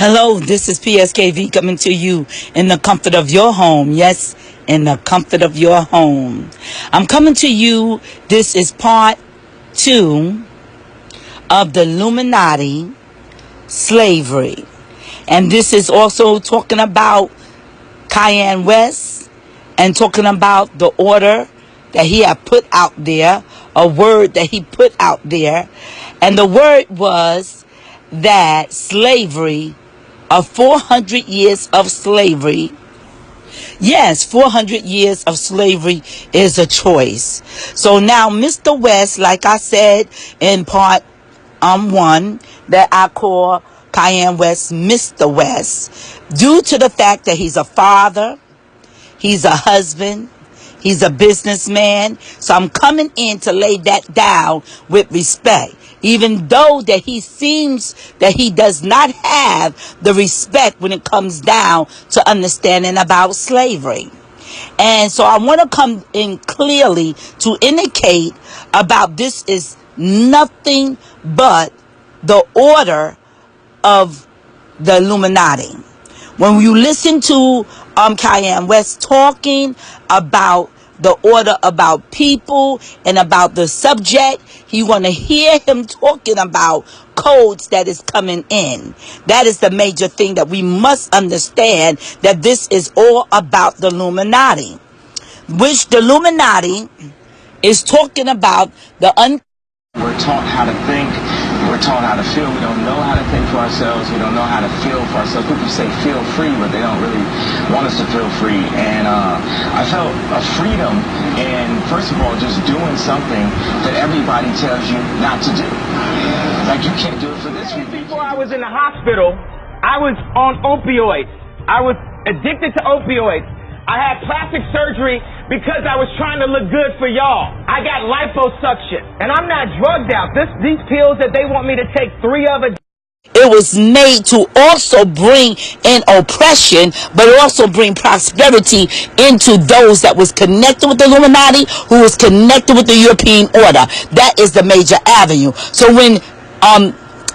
Hello, this is PSKV coming to you in the comfort of your home. Yes, in the comfort of your home. I'm coming to you. This is part 2 of the Illuminati slavery. And this is also talking about Kanye West and talking about the order that he had put out there, a word that he put out there. And the word was that slavery, of 400 years of slavery. Yes, 400 years of slavery is a choice. So now Mr. West, like I said in part 1, that I call Kanye West Mr. West, due to the fact that he's a father, he's a husband, he's a businessman. So I'm coming in to lay that down with respect. Even though that he seems that he does not have the respect when it comes down to understanding about slavery. And so I want to come in clearly to indicate about this is nothing but the order of the Illuminati. When you listen to Kanye West talking about the order about people and about the subject, you want to hear him talking about codes that is coming in. That is the major thing that we must understand, that this is all about the Illuminati, which the Illuminati is talking about the We're taught how to think. We're taught how to feel. We don't know how to think for ourselves. We don't know how to feel for ourselves. People say feel free, but they don't really want us to feel free. And I felt a freedom in, first of all, just doing something that everybody tells you not to do. Like, you can't do it for this reason. Before I was in the hospital, I was on opioids. I was addicted to opioids. I had plastic surgery because I was trying to look good for y'all. I got liposuction, and I'm not drugged out. These pills that they want me to take 3 of a day. It was made to also bring in oppression, but also bring prosperity into those that was connected with the Illuminati, who was connected with the European order. That is the major avenue. So when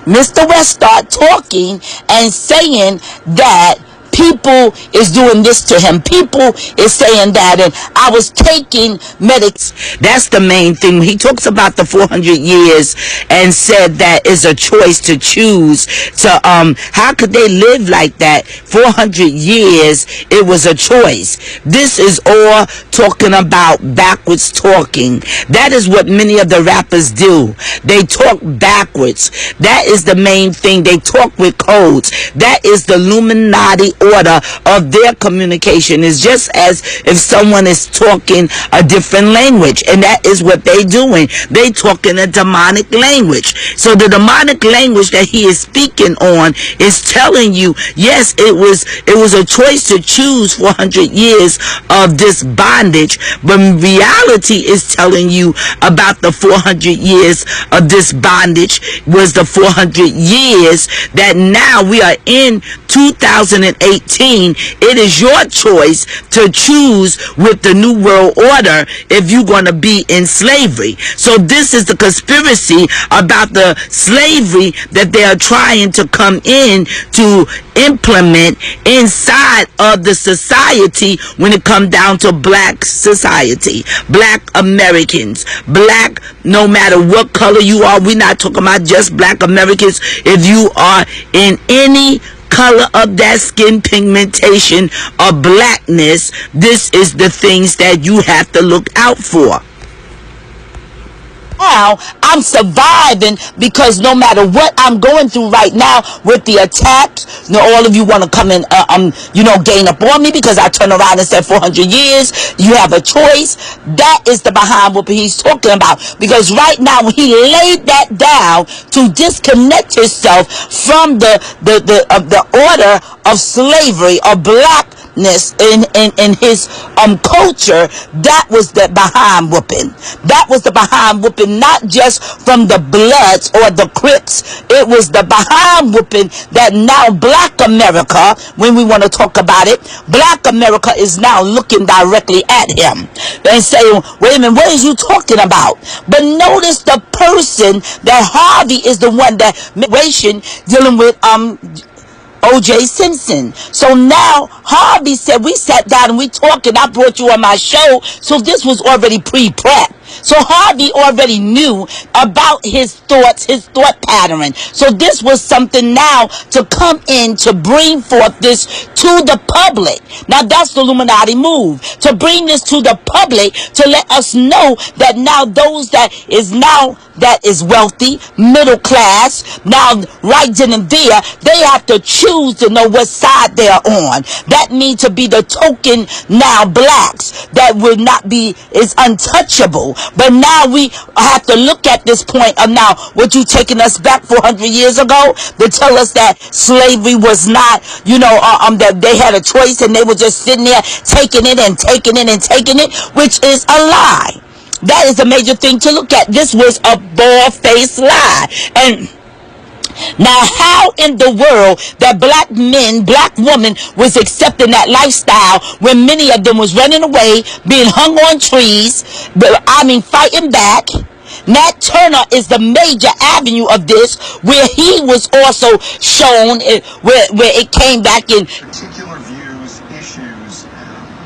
Mr. West started talking and saying that people is doing this to him, people is saying that, and I was taking medics. That's the main thing. He talks about the 400 years and said that is a choice to choose. So how could they live like that? 400 years, it was a choice. This is all talking about backwards talking. That is what many of the rappers do. They talk backwards. That is the main thing. They talk with codes. That is the Illuminati order of their communication. Is just as if someone is talking a different language, and that is what they doing. They talking a demonic language. So the demonic language that he is speaking on is telling you, yes, it was a choice to choose 400 years of this bondage, but reality is telling you about the 400 years of this bondage was the 400 years that now we are in 2018. It is your choice to choose with the New World Order if you're going to be in slavery. So this is the conspiracy about the slavery that they are trying to come in to implement inside of the society when it comes down to black society, black Americans, black, no matter what color you are. We're not talking about just black Americans. If you are in any color of that skin pigmentation or blackness, this is the things that you have to look out for. Now I'm surviving because no matter what I'm going through right now with the attacks, all of you want to come and gain up on me because I turn around and said 400 years. You have a choice. That is the behind what he's talking about. Because right now when he laid that down to disconnect himself from the order of slavery or black in his culture, that was the behind whooping. That was the behind whooping, not just from the Bloods or the Crips. It was the behind whooping that now black America, when we want to talk about it, black America is now looking directly at him and saying, wait a minute, what is you talking about? But notice the person that Harvey is the one that dealing with O.J. Simpson. So now Harvey said, we sat down and we talked and I brought you on my show. So this was already pre-prep. So Harvey already knew about his thoughts, his thought pattern. So this was something now to come in to bring forth this to the public. Now that's the Illuminati move, to bring this to the public, to let us know that now those that is wealthy, middle class, now right then and there, they have to choose to know what side they're on. That means to be the token now blacks that will not be, is untouchable. But now we have to look at this point of now, what you taking us back 400 years ago to tell us that slavery was not, that they had a choice and they were just sitting there taking it and taking it and taking it, which is a lie. That is a major thing to look at. This was a bald-faced lie. And now how in the world that black men, black women was accepting that lifestyle when many of them was running away, being hung on trees, fighting back? Nat Turner is the major avenue of this, where he was also shown, where it came back in. Particular views, issues,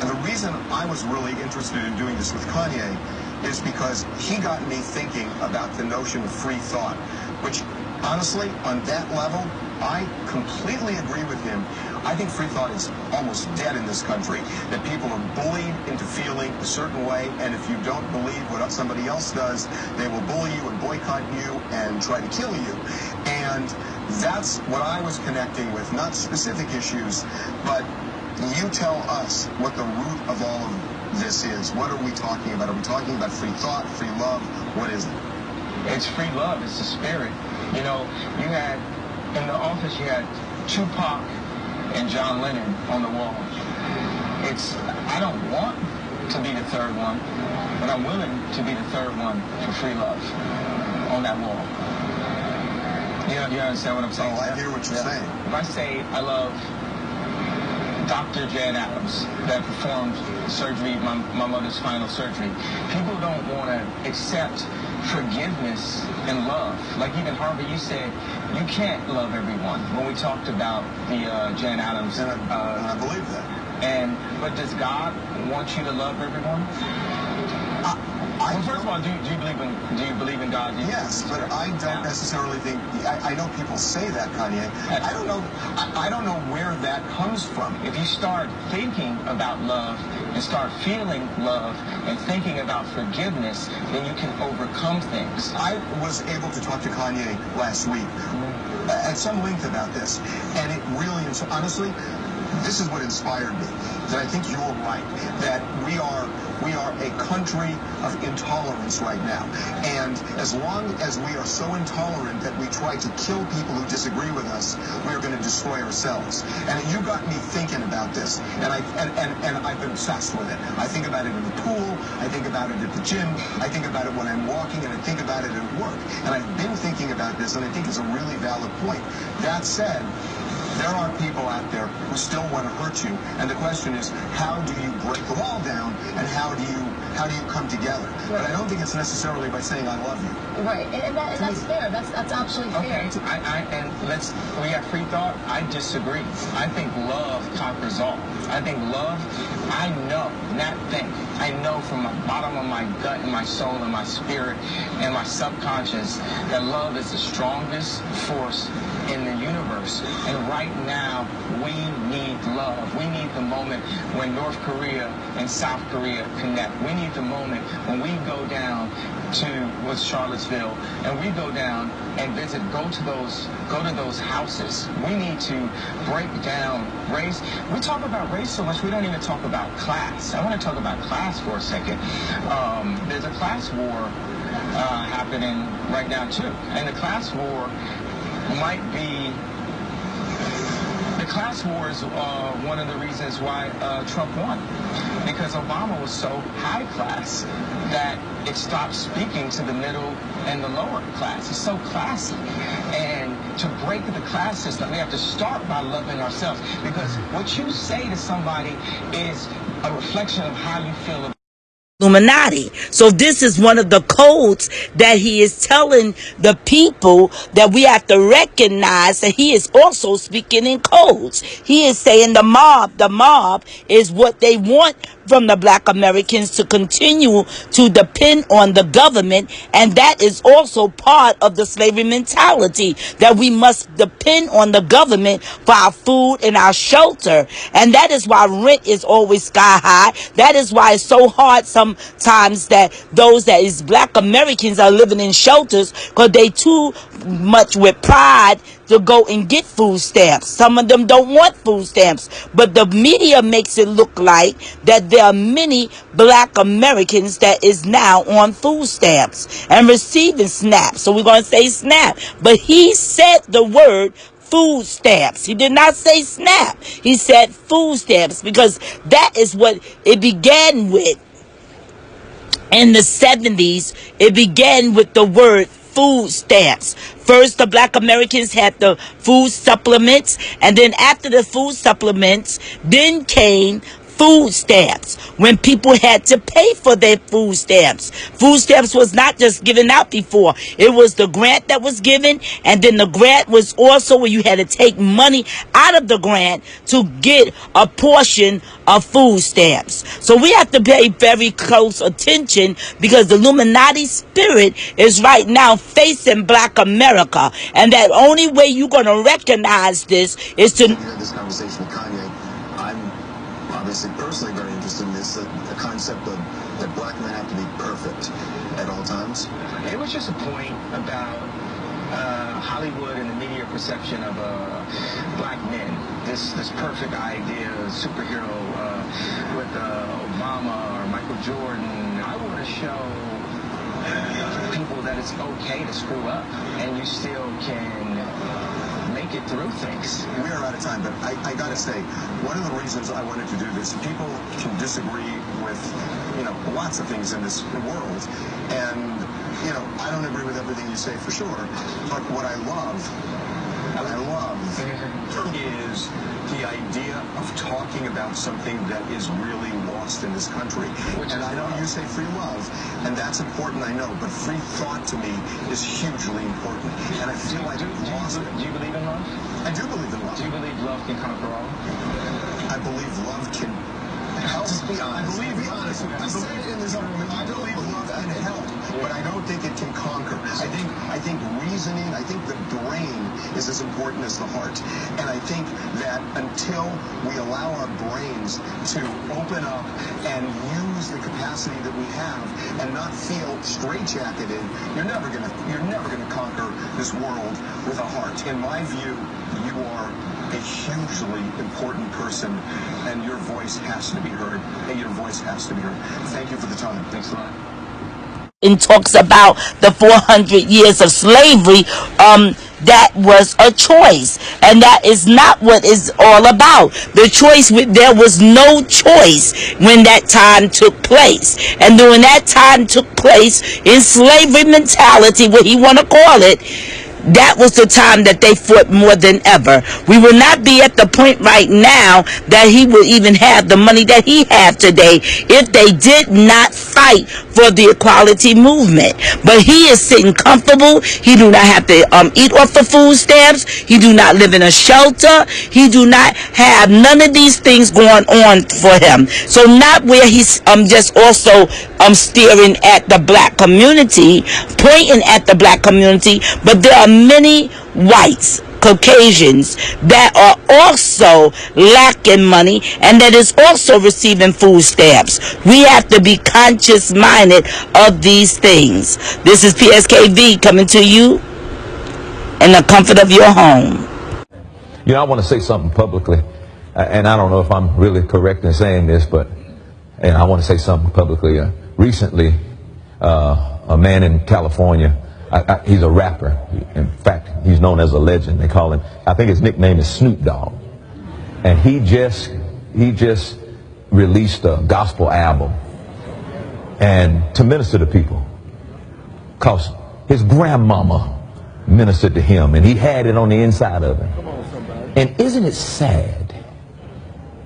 and the reason I was really interested in doing this with Kanye is because he got me thinking about the notion of free thought, which honestly, on that level, I completely agree with him. I think free thought is almost dead in this country, that people are bullied into feeling a certain way, and if you don't believe what somebody else does, they will bully you and boycott you and try to kill you. And that's what I was connecting with, not specific issues, but you tell us what the root of all of this is. What are we talking about? Are we talking about free thought, free love? What is it? It's free love. It's the spirit. You had, in the office, you had Tupac and John Lennon on the wall. I don't want to be the third one, but I'm willing to be the third one for free love on that wall. You understand what I'm saying? Oh, I hear what you're saying. If I say I love Dr. Jan Adams that performed surgery, my mother's spinal surgery, people don't want to accept forgiveness and love. Like even Harvey, you said you can't love everyone when we talked about the Jan Adams. And I believe that. But does God want you to love everyone? First of all, do you believe in God? Yes, but I don't necessarily think. I know people say that, Kanye. I don't know where that comes from. If you start thinking about love and start feeling love and thinking about forgiveness, then you can overcome things. I was able to talk to Kanye last week at some length about this, and it really, honestly, this is what inspired me. That I think you're right. That we are a country of intolerance right now. And as long as we are so intolerant that we try to kill people who disagree with us, we are going to destroy ourselves. And you got me thinking about this, and I've been obsessed with it. I think about it in the pool, I think about it at the gym, I think about it when I'm walking, and I think about it at work. And I've been thinking about this, and I think it's a really valid point. That said, there are people out there who still want to hurt you, and the question is, how do you break the wall down, and how do you come together? Right. But I don't think it's necessarily by saying I love you. Right, and that's fair. That's absolutely fair. Okay, we have free thought. I disagree. I think love conquers all. I think love, I know, not think. I know from the bottom of my gut and my soul and my spirit and my subconscious that love is the strongest force in the universe. And right now, we need love. We need the moment when North Korea and South Korea connect. We need the moment when we go down to Charlottesville and we go down and visit, go to those houses. We need to break down race. We talk about race so much, we don't even talk about class. I want to talk about class for a second. There's a class war happening right now too. And the class war might be, the class war is one of the reasons why Trump won. Because Obama was so high class that it stopped speaking to the middle and the lower class. It's so classy. And to break the class system, we have to start by loving ourselves. Because what you say to somebody is a reflection of how you feel about Illuminati. So this is one of the codes that he is telling the people that we have to recognize that he is also speaking in codes. He is saying the mob is what they want from the black Americans to continue to depend on the government, and that is also part of the slavery mentality, that we must depend on the government for our food and our shelter. And that is why rent is always sky high. That is why it's so hard sometimes that those that is black Americans are living in shelters, because they too much with pride to go and get food stamps. Some of them don't want food stamps, but the media makes it look like that there are many black Americans that is now on food stamps and receiving SNAP. So we're going to say SNAP, but he said the word food stamps. He did not say SNAP. He said food stamps, because that is what it began with. In the 70s, it began with the word food stamps. First, the black Americans had the food supplements, and then after the food supplements, then came food stamps, when people had to pay for their food stamps. Food stamps was not just given out before. It was the grant that was given, and then the grant was also where you had to take money out of the grant to get a portion of food stamps. So we have to pay very close attention, because the Illuminati spirit is right now facing black America, and that only way you're going to recognize this is to... You had this conversation with Kanye. I'm obviously personally very interested in this, the concept of that black men have to be perfect at all times. It was just a point about Hollywood and the media perception of black men. This perfect idea, superhero with Obama or Michael Jordan. I want to show people that it's okay to screw up, and you still can make it through things. We are out of time, but I gotta say, one of the reasons I wanted to do this, people can disagree with, lots of things in this world, and, I don't agree with everything you say for sure, but what I love is the idea of talking about something that is really lost in this country. And I know you say free love, and that's important, I know, but free thought to me is hugely important. And I feel like we've lost it. Do you believe in love? I do believe in love. Do you believe love can conquer all? I believe love can help. Just be honest. I believe love can help, but I don't think it can conquer. I think reasoning, I think the brain is as important as the heart. And I think that until we allow our brains to open up and use the capacity that we have and not feel straitjacketed, you're never gonna conquer this world with a heart. In my view, you are a hugely important person, and your voice has to be heard. And your voice has to be heard. Thank you for the time. Thanks a lot. And talks about the 400 years of slavery, that was a choice, and that is not what it's all about. The choice, there was no choice when that time took place, and when that time took place in slavery mentality, what he want to call it, that was the time that they fought more than ever. We will not be at the point right now that he will even have the money that he have today if they did not fight for the equality movement. But he is sitting comfortable. He do not have to eat off the food stamps. He do not live in a shelter. He do not have none of these things going on for him. So not where he's just also staring at the black community, pointing at the black community, but there are many whites, Caucasians, that are also lacking money and that is also receiving food stamps. We have to be conscious minded of these things. This is PSKV coming to you in the comfort of your home. I want to say something publicly, and I don't know if I'm really correct in saying this, and I want to say something publicly. Recently, a man in California, he's a rapper. In fact, he's known as a legend. They call him, I think his nickname is Snoop Dogg. And he just released a gospel album and to minister to people, because his grandmama ministered to him, and he had it on the inside of him. And isn't it sad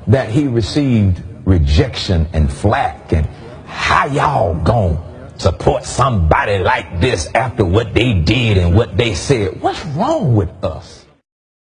that he received rejection and flack, and How y'all gonna support somebody like this after what they did and what they said? What's wrong with us?